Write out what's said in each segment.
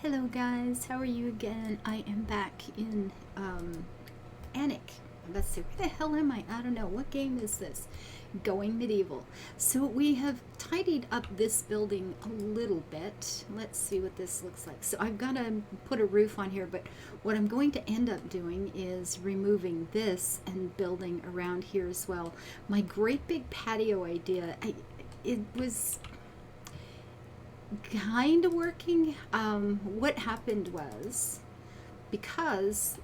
Hello guys, how are you again? I am back in Anik. Let's see, where the hell am I? I don't know. What game is this? Going medieval. So we have tidied up this building a little bit. Let's see what this looks like. So I've got to put a roof on here, but what I'm going to end up doing is removing this and building around here as well. My great big patio idea, it was kind of working. What happened was, because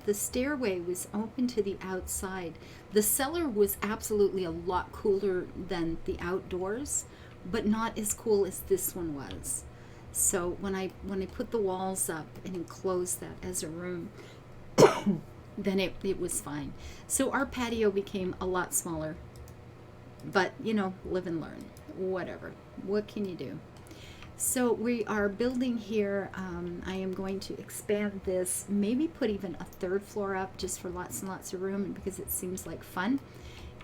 the stairway was open to the outside, the cellar was absolutely a lot cooler than the outdoors, but not as cool as this one was. So when I put the walls up and enclosed that as a room, then it was fine. So our patio became a lot smaller, but you know, live and learn. Whatever. What can you do? So we are building here. I am going to expand this, maybe put even a third floor up just for lots and lots of room, because it seems like fun.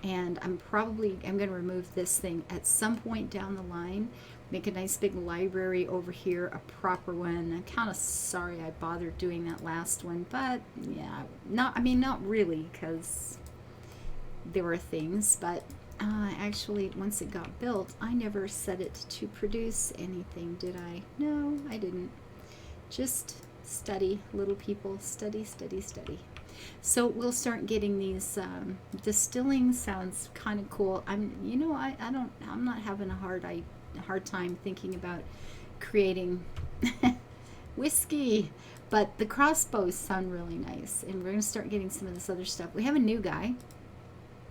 And I'm going to remove this thing at some point down the line, make a nice big library over here, a proper one. I'm kind of sorry I bothered doing that last one, but yeah, not really, because there were things, but actually, once it got built, I never set it to produce anything, did I? No, I didn't. Just study, little people, study, study, study. So we'll start getting these. Distilling sounds kind of cool. I'm not having a hard time thinking about creating whiskey, but the crossbows sound really nice, and we're gonna start getting some of this other stuff. We have a new guy.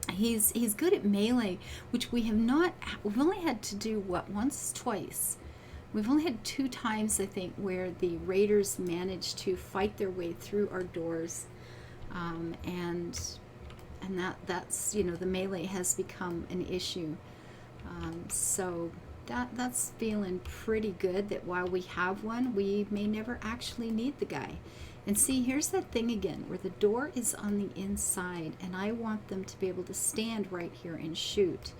He's good at melee, which we've only had to do once, twice. We've only had 2 times, I think, where the raiders managed to fight their way through our doors, and that's the melee has become an issue. So that's feeling pretty good, that while we have one, we may never actually need the guy. And see, here's that thing again, where the door is on the inside, and I want them to be able to stand right here and shoot.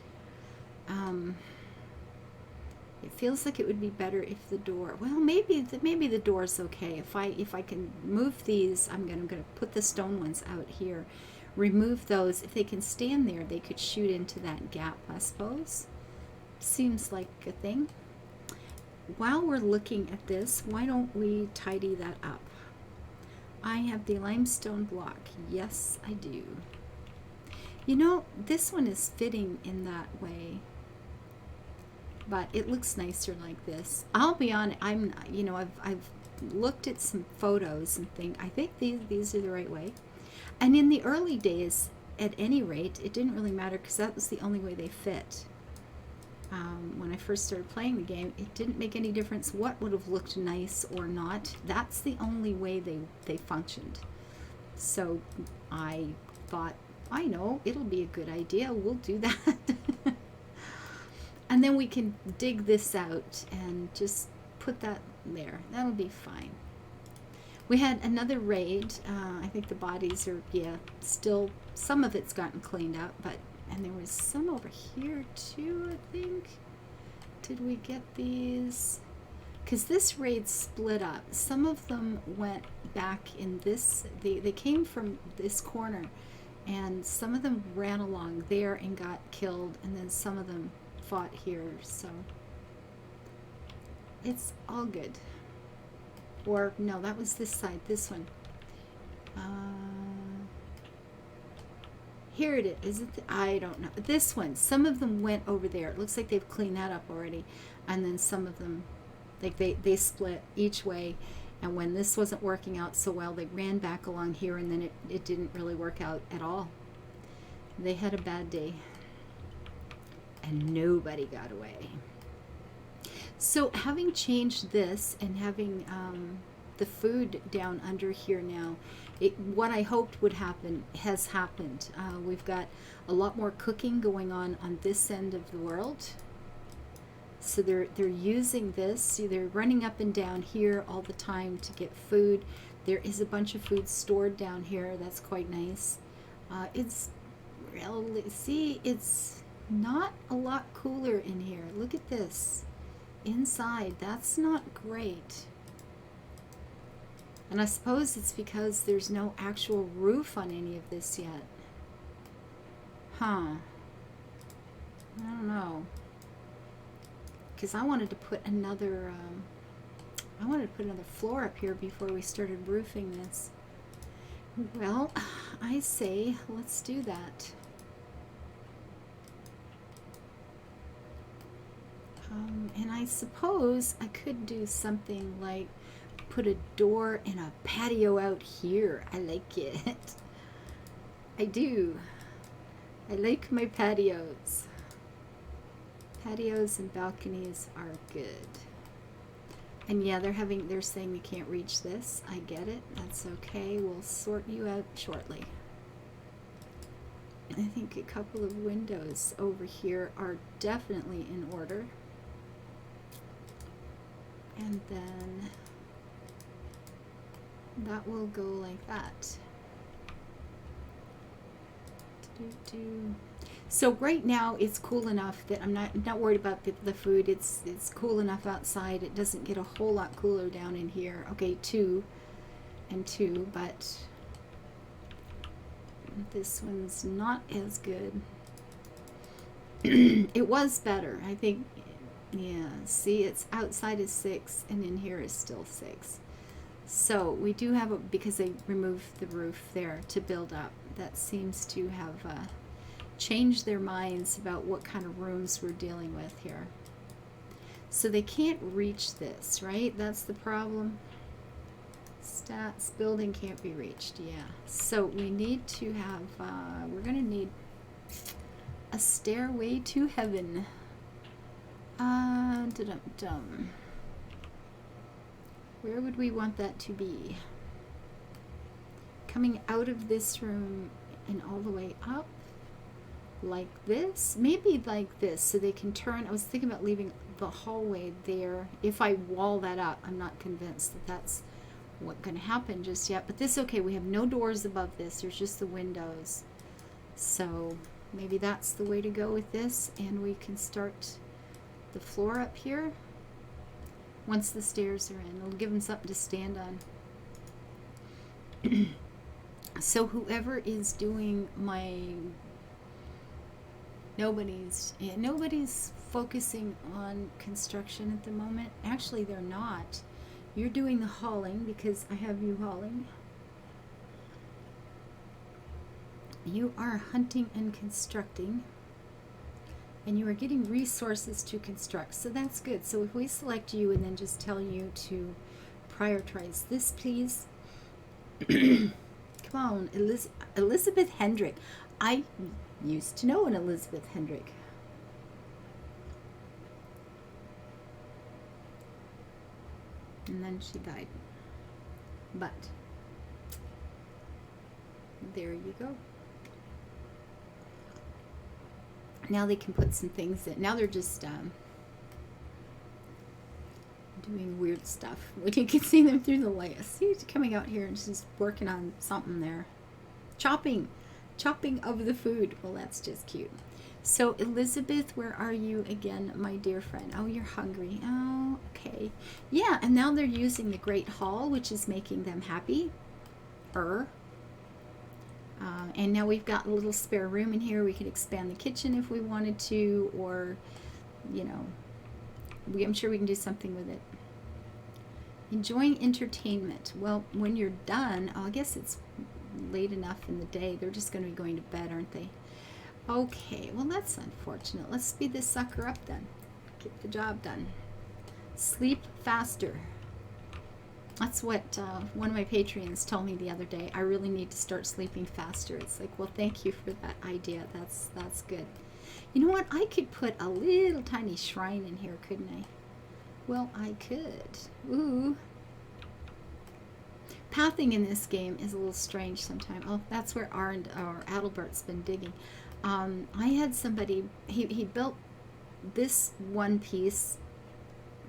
It feels like it would be better if the door, well, maybe the door's okay. If I can move these, I'm gonna put the stone ones out here, remove those. If they can stand there, they could shoot into that gap, I suppose. Seems like a thing. While we're looking at this, why don't we tidy that up? I have the limestone block. Yes, I do. You know, this one is fitting in that way, but it looks nicer like this. I'll be honest, I've looked at some photos and I think these are the right way. And in the early days, at any rate, it didn't really matter, because that was the only way they fit. When I first started playing the game, it didn't make any difference what would have looked nice or not. That's the only way they functioned. So I thought, I know, it'll be a good idea. We'll do that. And then we can dig this out and just put that there. That'll be fine. We had another raid. I think the bodies are, still, some of it's gotten cleaned up, and there was some over here too, I think. Did we get these? Because this raid split up. Some of them went back in this, they came from this corner, and some of them ran along there and got killed, and then some of them fought here, so it's all good. Or no, that was this side, this one. Here it is. Is it? I don't know. This one. Some of them went over there. It looks like they've cleaned that up already. And then some of them, like they split each way. And when this wasn't working out so well, they ran back along here, and then it didn't really work out at all. They had a bad day. And nobody got away. So having changed this and having the food down under here now, what I hoped would happen has happened. We've got a lot more cooking going on this end of the world. So they're using this. They're running up and down here all the time to get food. There is a bunch of food stored down here. That's quite nice. It's not a lot cooler in here. Look at this. Inside, that's not great. And I suppose it's because there's no actual roof on any of this yet. Huh. I don't know. Because I wanted to put another floor up here before we started roofing this. Well, I say let's do that. And I suppose I could do something like put a door and a patio out here. I like it. I do. I like my patios. Patios and balconies are good. And yeah, they're saying they can't reach this. I get it. That's okay. We'll sort you out shortly. I think a couple of windows over here are definitely in order. And then that will go like that. So right now it's cool enough that I'm not worried about the food. It's cool enough outside. It doesn't get a whole lot cooler down in here. Okay, 2 and 2, but this one's not as good. It was better, I think. Yeah, see, it's outside is 6 and in here is still 6. So we do have because they removed the roof there to build up. That seems to have changed their minds about what kind of rooms we're dealing with here. So they can't reach this, right? That's the problem. Stats, building can't be reached, yeah. So we need to have, we're going to need a stairway to heaven. Dum-dum. Where would we want that to be? Coming out of this room and all the way up? Like this? Maybe like this, so they can turn. I was thinking about leaving the hallway there. If I wall that up, I'm not convinced that that's what's going to happen just yet. But this, okay, we have no doors above this. There's just the windows. So maybe that's the way to go with this. And we can start the floor up here. Once the stairs are in, it'll give them something to stand on. So whoever is doing my... Nobody's focusing on construction at the moment. Actually, they're not. You're doing the hauling because I have you hauling. You are hunting and constructing. And you are getting resources to construct. So that's good. So if we select you and then just tell you to prioritize this, please. Come on, Elizabeth Hendrick. I used to know an Elizabeth Hendrick. And then she died. But there you go. Now they can put some things in. Now they're just doing weird stuff. You can see them through the light. See, she's coming out here and she's working on something there. Chopping of the food. Well, that's just cute. So Elizabeth, where are you again, my dear friend? Oh, you're hungry. Oh, okay. Yeah, and now they're using the Great Hall, which is making them happy. And now we've got a little spare room in here. We could expand the kitchen if we wanted to, or, you know, I'm sure we can do something with it. Enjoying entertainment. Well, when you're done, I guess it's late enough in the day. They're just going to be going to bed, aren't they? Okay, well, that's unfortunate. Let's speed this sucker up then. Get the job done. Sleep faster. That's what one of my Patreons told me the other day. I really need to start sleeping faster. It's like, well, thank you for that idea. That's good. You know what? I could put a little tiny shrine in here, couldn't I? Well, I could. Ooh. Pathing in this game is a little strange sometimes. Oh, that's where our Adalbert's been digging. I had somebody, he built this one piece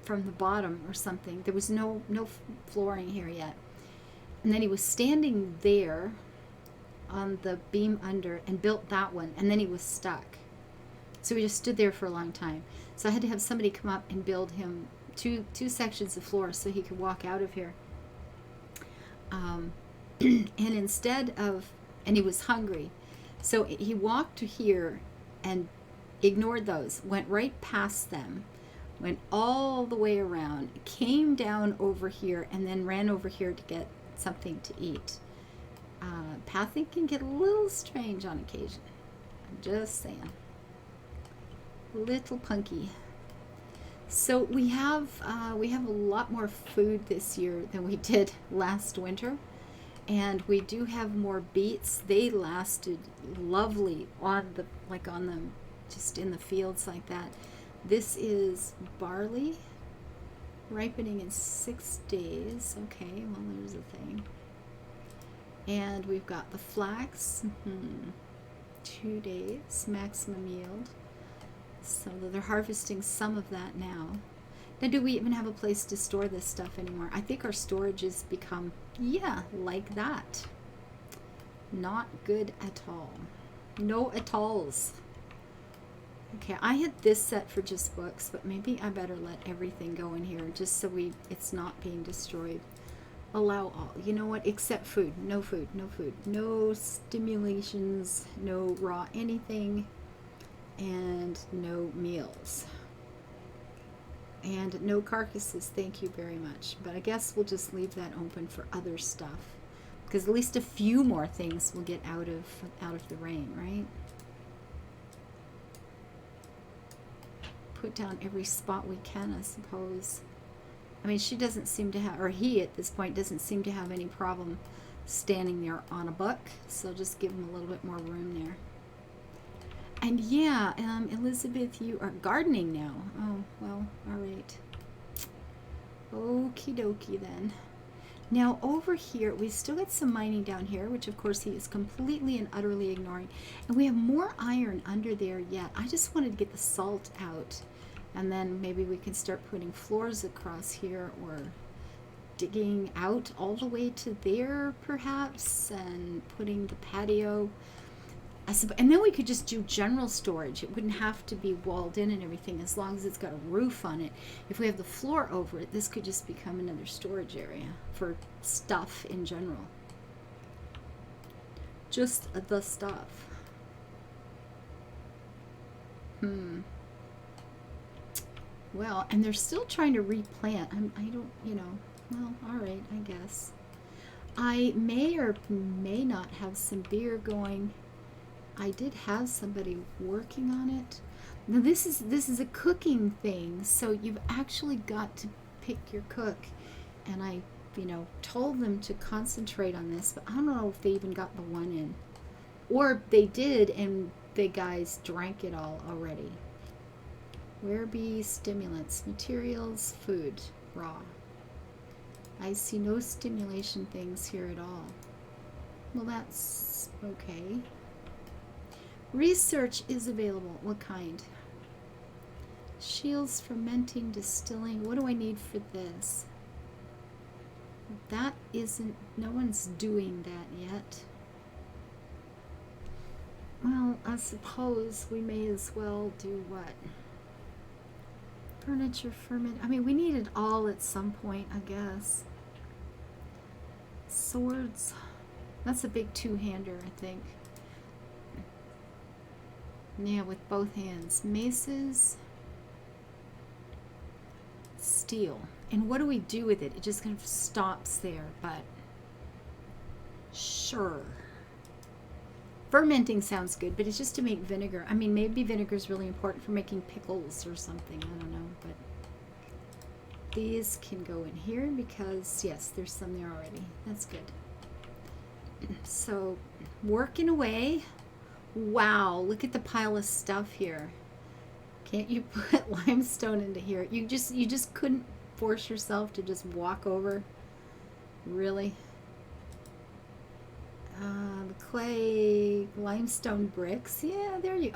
from the bottom or something. There was no flooring here yet. And then he was standing there on the beam under and built that one, and then he was stuck. So he just stood there for a long time. So I had to have somebody come up and build him two sections of floor so he could walk out of here. Um, and instead of, and he was hungry, so he walked to here and ignored those, went right past them, went all the way around, came down over here, and then ran over here to get something to eat. Pathing can get a little strange on occasion. I'm just saying. Little punky. So we have a lot more food this year than we did last winter, and we do have more beets. They lasted lovely on the just in the fields like that. This is barley ripening in 6 days. Okay, well there's a thing. And we've got the flax, 2 days maximum yield. So they're harvesting some of that now. Now, do we even have a place to store this stuff anymore? I think our storage has become, like that. Not good at all. No at-alls. Okay, I had this set for just books, but maybe I better let everything go in here just so it's not being destroyed. Allow all. You know what? Except food. No food. No food. No stimulations. No raw anything. And no meals. And no carcasses. Thank you very much. But I guess we'll just leave that open for other stuff, because at least a few more things will get out of the rain, right? Put down every spot we can, I suppose. I mean, she doesn't seem to have, or he at this point doesn't seem to have any problem standing there on a book, so just give him a little bit more room there. And yeah, Elizabeth, you are gardening now. Oh, well, all right. Okie dokie then. Now over here, we still got some mining down here, which of course he is completely and utterly ignoring. And we have more iron under there yet. I just wanted to get the salt out. And then maybe we can start putting floors across here, or digging out all the way to there perhaps, and putting the patio. And then we could just do general storage. It wouldn't have to be walled in and everything, as long as it's got a roof on it. If we have the floor over it, this could just become another storage area for stuff in general. Just the stuff. Well, and they're still trying to replant. I don't, well, all right, I guess. I may or may not have some beer going. I did have somebody working on it. Now this is a cooking thing, so you've actually got to pick your cook. And I, told them to concentrate on this, but I don't know if they even got the one in. Or they did, and the guys drank it all already. Where be stimulants? Materials, food, raw. I see no stimulation things here at all. Well, that's okay. Research is available. What kind? Shields, fermenting, distilling. What do I need for this? That isn't, no one's doing that yet. Well, I suppose we may as well do what? Furniture, ferment. I mean, we need it all at some point, I guess. Swords. That's a big two-hander, I think. Yeah, with both hands. Maces. Steel. And what do we do with it? It just kind of stops there, but sure. Fermenting sounds good, but it's just to make vinegar. I mean, maybe vinegar is really important for making pickles or something. I don't know, but these can go in here because, yes, there's some there already. That's good. So, working away. Wow, look at the pile of stuff here. Can't you put limestone into here? You just couldn't force yourself to just walk over? Really? The clay, limestone bricks. Yeah, there you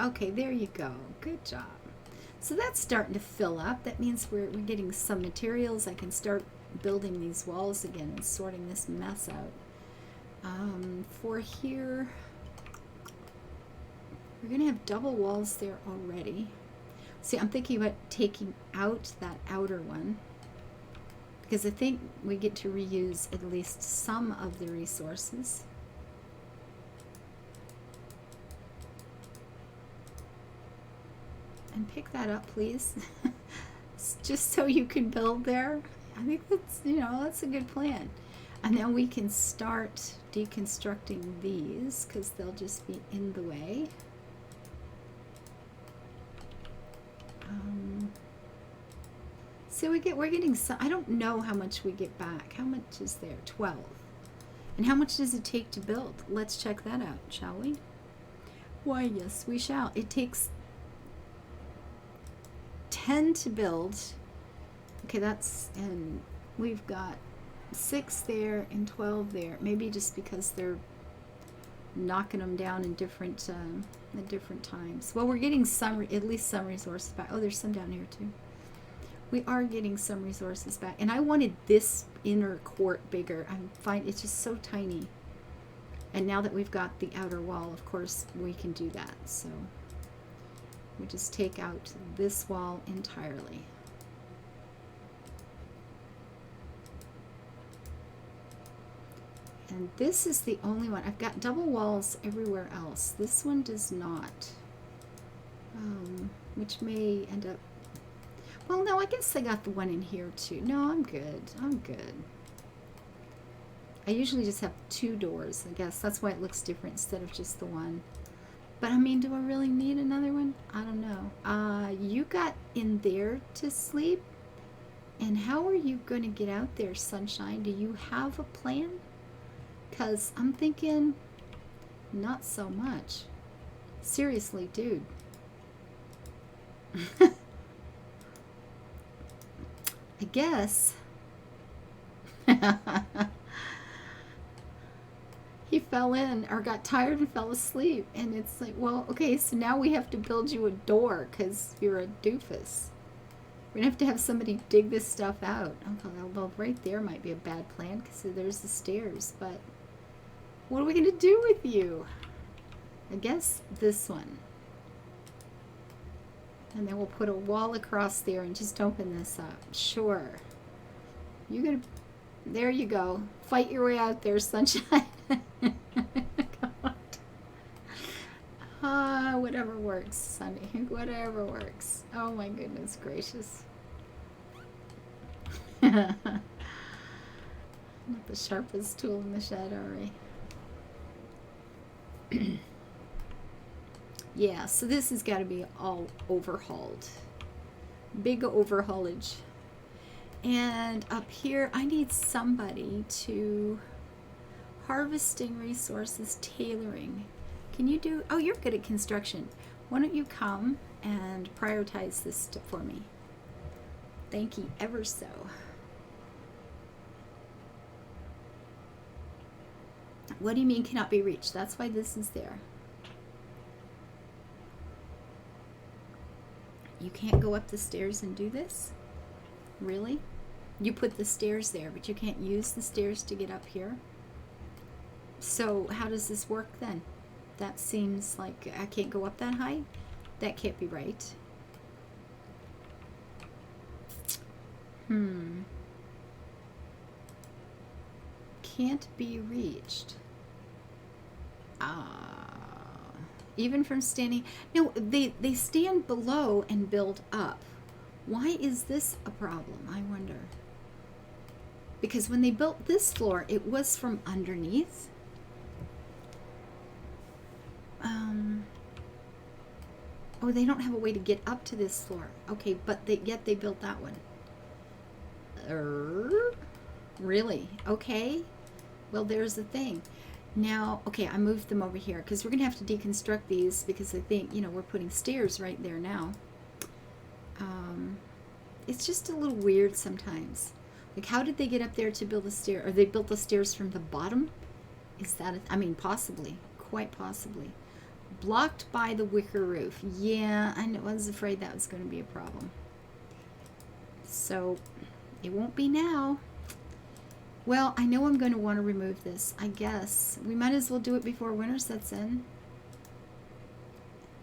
go. Good job. So that's starting to fill up. That means we're getting some materials. I can start building these walls again and sorting this mess out. For here, we're going to have double walls there already. See, I'm thinking about taking out that outer one, because I think we get to reuse at least some of the resources. And pick that up, please. Just so you can build there. I think that's, you know, that's a good plan. And then we can start deconstructing these because they'll just be in the way. So we're getting some, I don't know how much we get back. How much is there? 12. And how much does it take to build? Let's check that out, shall we? Why, yes, we shall. It takes 10 to build. Okay, that's, and we've got 6 there and 12 there. Maybe just because they're knocking them down in different at different times. Well, we're getting some, at least some resources back. Oh, there's some down here too. We are getting some resources back. And I wanted this inner court bigger. I'm fine. It's just so tiny. And now that we've got the outer wall, of course, we can do that. So we just take out this wall entirely. And this is the only one. I've got double walls everywhere else. This one does not. Which may end up... Well, no, I guess I got the one in here too. No, I'm good. I'm good. I usually just have 2 doors, I guess. That's why it looks different instead of just the one. But, I mean, do I really need another one? I don't know. You got in there to sleep? And how are you going to get out there, Sunshine? Do you have a plan? Because I'm thinking, not so much. Seriously, dude. I guess. He fell in or got tired and fell asleep. And it's like, well, okay, so now we have to build you a door because you're a doofus. We're going to have somebody dig this stuff out. Okay, although right there might be a bad plan because there's the stairs. But what are we going to do with you? I guess this one. And then we'll put a wall across there and just open this up. Sure. You're going to... There you go. Fight your way out there, Sunshine. Whatever works, Sunny. Whatever works. Oh my goodness gracious. Not the sharpest tool in the shed, are we? Yeah, so this has got to be all overhauled. Big overhaulage. And up here, I need somebody to harvesting resources, tailoring. Can you do, oh, you're good at construction. Why don't you come and prioritize this for me? Thank you ever so. What do you mean cannot be reached? That's why this is there. You can't go up the stairs and do this? Really? You put the stairs there, but you can't use the stairs to get up here? So how does this work then? That seems like I can't go up that high? That can't be right. Can't be reached. Even from standing... No, they stand below and build up. Why is this a problem, I wonder? Because when they built this floor, it was from underneath. Oh, they don't have a way to get up to this floor. Okay, but yet they built that one. Really? Okay. Well, there's the thing. Now, okay, I moved them over here because we're going to have to deconstruct these because I think, you know, we're putting stairs right there now. It's just a little weird sometimes. Like, how did they get up there to build a stair? Or they built the stairs from the bottom? Is that, I mean, possibly. Quite possibly. Blocked by the wicker roof. Yeah, I was afraid that was going to be a problem. So, it won't be now. Well, I know I'm going to want to remove this. I guess. We might as well do it before winter sets in.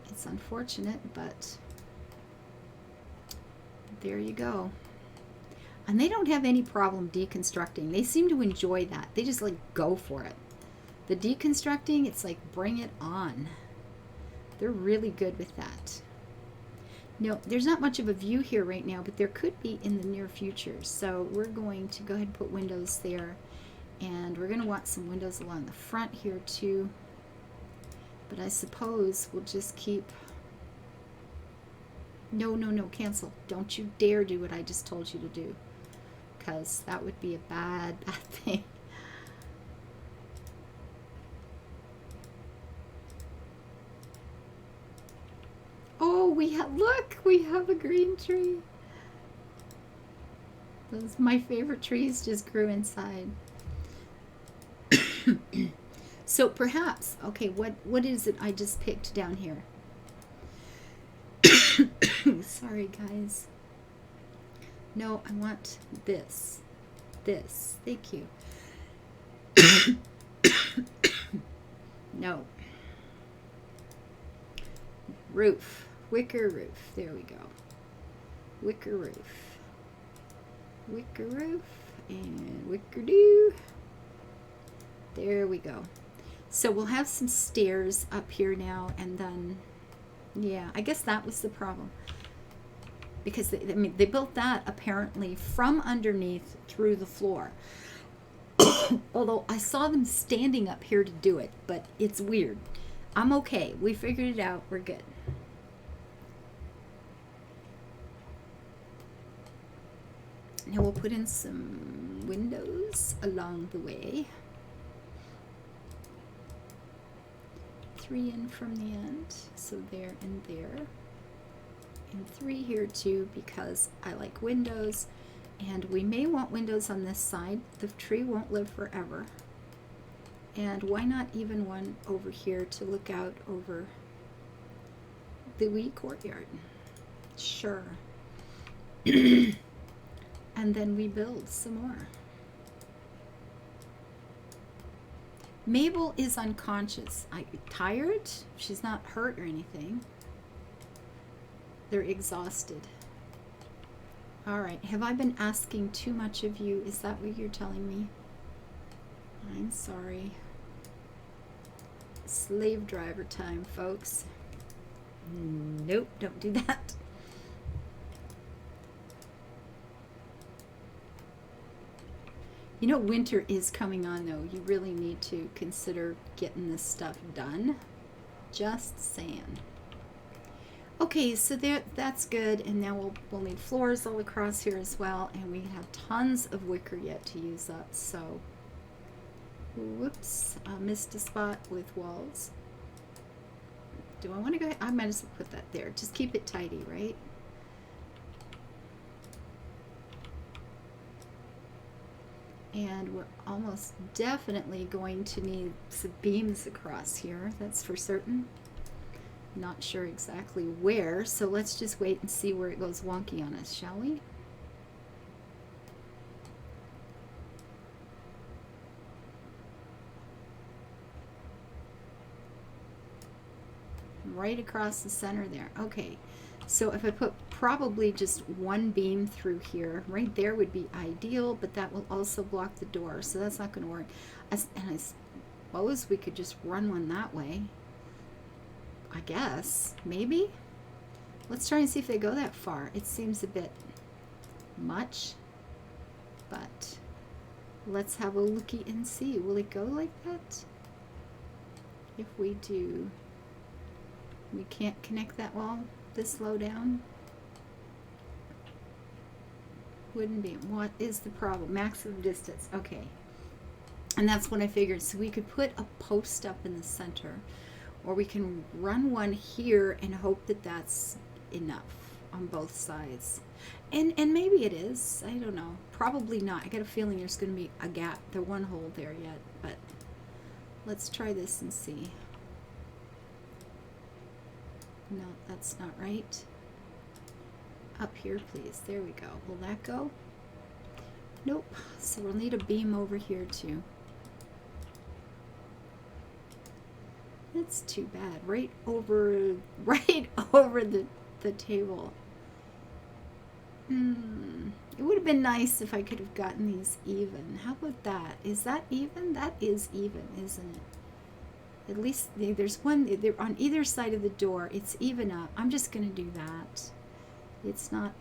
It's unfortunate, but... there you go. And they don't have any problem deconstructing. They seem to enjoy that. They just like go for it. The deconstructing, it's like bring it on. They're really good with that. No, there's not much of a view here right now, but there could be in the near future. So we're going to go ahead and put windows there. And we're going to want some windows along the front here too. But I suppose we'll just keep... No, no, no, cancel. Don't you dare do what I just told you to do. Because that would be a bad, bad thing. Oh, look, we have a green tree. Those my favorite trees just grew inside. So perhaps, okay, what is it I just picked down here? Sorry, guys. No, I want this. This. Thank you. No. Roof. Wicker roof. There we go. Wicker roof. Wicker roof. And wicker do. There we go. So we'll have some stairs up here now, and then, yeah, I guess that was the problem. Because they built that apparently from underneath through the floor. Although I saw them standing up here to do it, but it's weird. I'm okay. We figured it out. We're good. Now we'll put in some windows along the way. 3 in from the end, so there and there. And 3 here too, because I like windows. And we may want windows on this side. The tree won't live forever. And why not even one over here to look out over the wee courtyard? Sure. And then we build some more. Mabel is unconscious. Tired? She's not hurt or anything. They're exhausted. All right. Have I been asking too much of you? Is that what you're telling me? I'm sorry. Slave driver time, folks. Nope, don't do that. You know, winter is coming on, though. You really need to consider getting this stuff done. Just saying. Okay, so that's good. And now we'll need floors all across here as well. And we have tons of wicker yet to use up. So, whoops, I missed a spot with walls. Do I want to go? I might as well put that there. Just keep it tidy, right? And we're almost definitely going to need some beams across here. That's for certain. Not sure exactly where, so let's just wait and see where it goes wonky on us, shall we? Right across the center there. Okay, so if I put probably just one beam through here, right there would be ideal, but that will also block the door, so that's not going to work. And I suppose we could just run one that way. I guess, maybe? Let's try and see if they go that far. It seems a bit much, but let's have a looky and see. Will it go like that? If we do, we can't connect that wall this low down. Wouldn't be. What is the problem? Maximum distance. Okay. And that's what I figured. So we could put a post up in the center, or we can run one here and hope that that's enough on both sides. And maybe it is. I don't know. Probably not. I got a feeling there's going to be a gap. There's one hole there yet, but let's try this and see. No, that's not right. Up here, please. There we go. Will that go? Nope. So we'll need a beam over here too. That's too bad. Right over the table. It would have been nice if I could have gotten these even. How about that? Is that even? That is even, isn't it? At least there's one, they're on either side of the door. It's even up. I'm just going to do that. It's not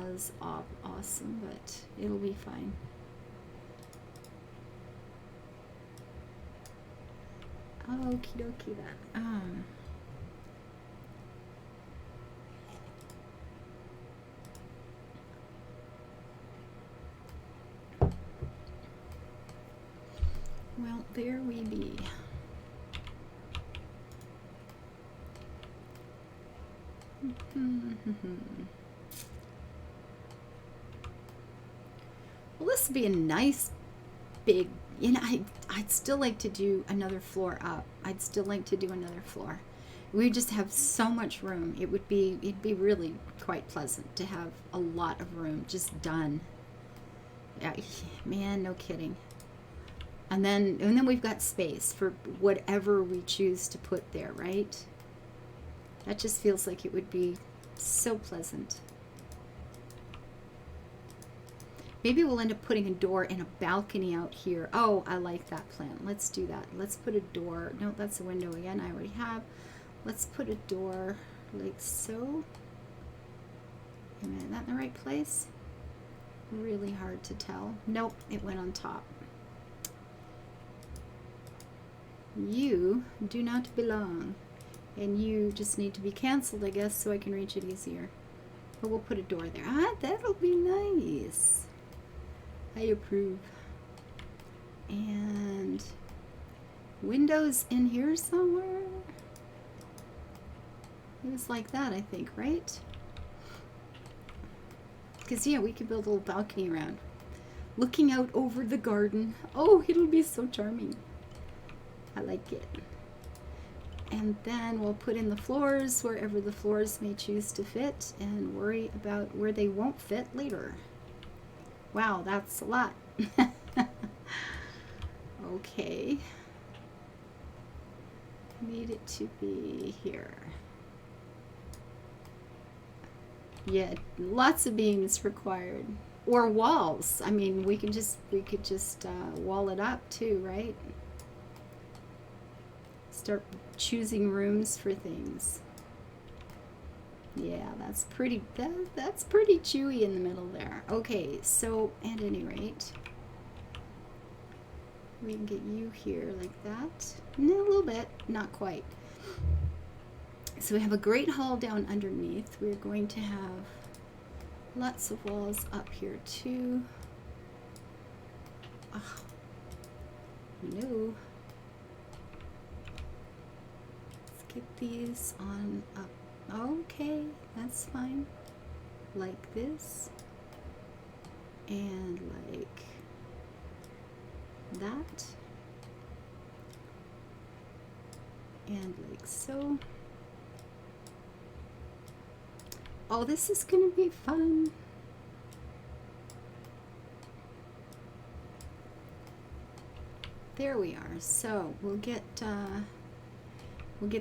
as awesome, but it'll be fine. Okie dokie that. Well, there we be. Well, this would be a nice big, you know, I'd still like to do another floor up. I'd still like to do another floor. We just have so much room. It'd be really quite pleasant to have a lot of room just done. Yeah, man, no kidding. And then we've got space for whatever we choose to put there, right? That just feels like it would be so pleasant. Maybe we'll end up putting a door and a balcony out here. Oh, I like that plan. Let's do that. Let's put a door. No, that's a window again. I already have. Let's put a door like so. Am I in the right place? Really hard to tell. Nope, it went on top. You do not belong. And you just need to be canceled, I guess, so I can reach it easier. But we'll put a door there. Ah, that'll be nice. I approve. And windows in here somewhere. It was like that, I think, right? Because, yeah, we could build a little balcony around. Looking out over the garden. Oh, it'll be so charming. I like it. And then we'll put in the floors wherever the floors may choose to fit and worry about where they won't fit later. Wow, that's a lot. Okay. Need it to be here. Yeah, lots of beams required. Or walls. I mean, we could just wall it up too, right? Start choosing rooms for things. Yeah, that's pretty chewy in the middle there. Okay, so at any rate, we can get you here like that. No, a little bit, not quite. So we have a great hall down underneath. We're going to have lots of walls up here too. Oh, no. Get these on up. Okay, that's fine. Like this. And like that. And like so. Oh, this is gonna be fun. There we are. So we'll get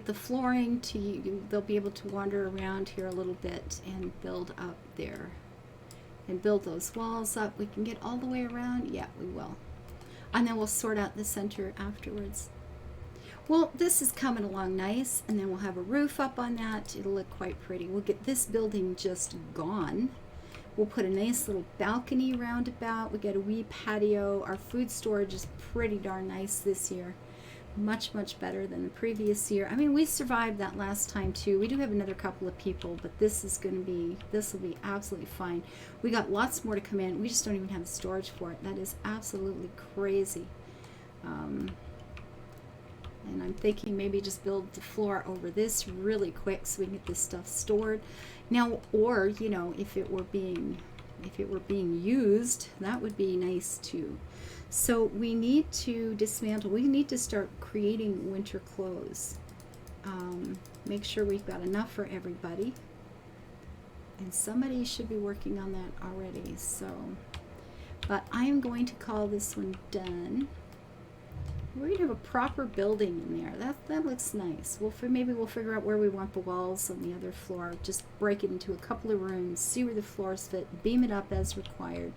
the flooring to you. They'll be able to wander around here a little bit and build up there. And build those walls up. We can get all the way around. Yeah, we will. And then we'll sort out the center afterwards. Well, this is coming along nice. And then we'll have a roof up on that. It'll look quite pretty. We'll get this building just gone. We'll put a nice little balcony roundabout. We get a wee patio. Our food storage is pretty darn nice this year. Much better than the previous year. I mean, we survived that last time too. We do have another couple of people, but this will be absolutely fine. We got lots more to come in. We just don't even have the storage for it. That is absolutely crazy. And I'm thinking maybe just build the floor over this really quick so we can get this stuff stored. Now, or, you know, if it were being used, that would be nice too. So we need to dismantle. We need to start creating winter clothes. Make sure we've got enough for everybody. And somebody should be working on that already. So, but I am going to call this one done. We're gonna have a proper building in there. That looks nice. Maybe we'll figure out where we want the walls on the other floor. Just break it into a couple of rooms, see where the floors fit, beam it up as required,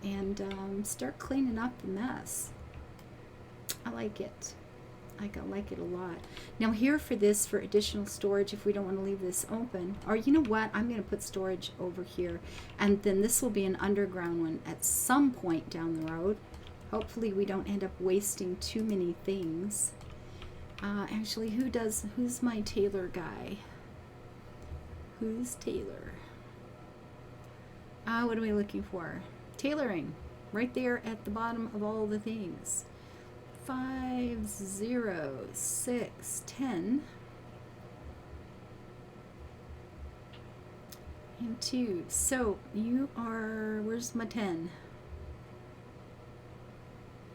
and start cleaning up the mess. I like it. I like it a lot. Now here for additional storage, if we don't want to leave this open, or you know what, I'm going to put storage over here, and then this will be an underground one at some point down the road. Hopefully we don't end up wasting too many things. Actually, who's my tailor guy? Who's Taylor? What are we looking for? Tailoring, right there at the bottom of all the things. 5, 0, 6, 10, and 2. So you are, where's my 10?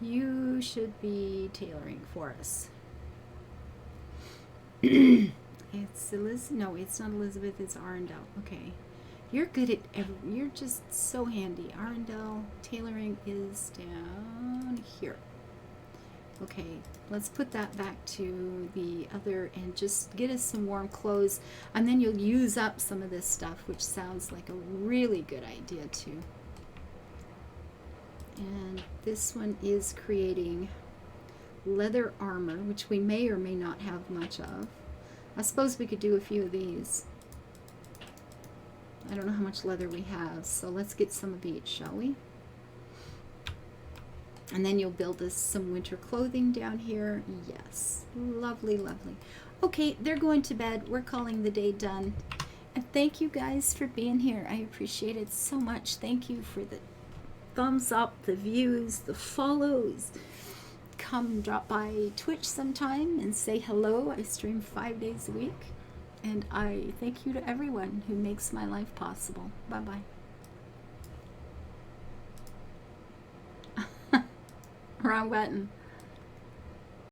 You should be tailoring for us. It's Elizabeth. No, it's not Elizabeth. It's Arundel. Okay, you're good at. You're just so handy. Arundel tailoring is down here. Okay, let's put that back to the other and just get us some warm clothes, and then you'll use up some of this stuff, which sounds like a really good idea too. And this one is creating leather armor, which we may or may not have much of. I suppose we could do a few of these. I don't know how much leather we have, so let's get some of each, shall we? And then you'll build us some winter clothing down here. Yes, lovely, lovely. Okay, they're going to bed. We're calling the day done. And thank you guys for being here. I appreciate it so much. Thank you for the thumbs up, the views, the follows. Come drop by Twitch sometime and say hello. I stream 5 days a week. And I thank you to everyone who makes my life possible. Bye-bye. Wrong button.